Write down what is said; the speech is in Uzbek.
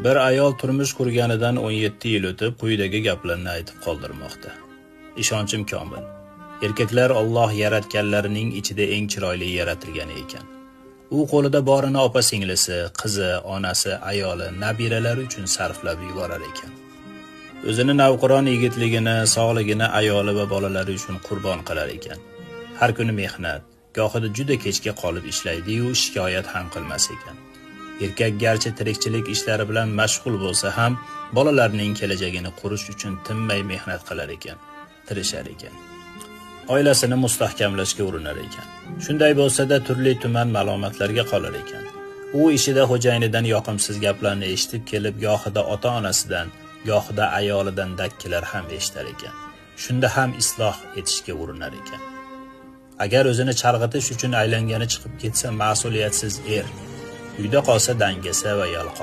Bir ayol turmush qurganidan 17 yil o'tib quyidagi gaplarni aytib qoldirmoqda. Ishonchim komil. Erkaklar Alloh yaratganlarining ichida eng chiroyli yaratilgan ekan. U qo'lida borini opa-singlisi, qizi, onasi, ayoli, nabiralari uchun sarflab yuborar ekan. O'zini navqiron yigitligini, sog'ligini ayoli va bolalari uchun qurbon qilar ekan. Har kuni mehnat, gohida juda kechga qolib ishlaydi-yu, shikoyat ham qilmas ekan. Erkak garchi tirikchilik ishlari bilan mashg'ul bo'lsa ham, bolalarining kelajagini qurish uchun tinmay mehnat qilar ekan, tirishar ekan. Oilasini mustahkamlashga urinar ekan. Shunday bo'lsa-da turli-tuman malomatlarga qolar ekan. U ishida xo'jayinidan yoqimsiz gaplarni eshitib kelib, gohida ota-onasidan, gohida ayolidan dakkilar ham eshitar ekan. Shunda ham isloh etishga urinar ekan. Agar o'zini chalg'itish uchun aylangani chiqib ketsa, mas'uliyatsiz er. Uyda qolsa dangasa va yalqov.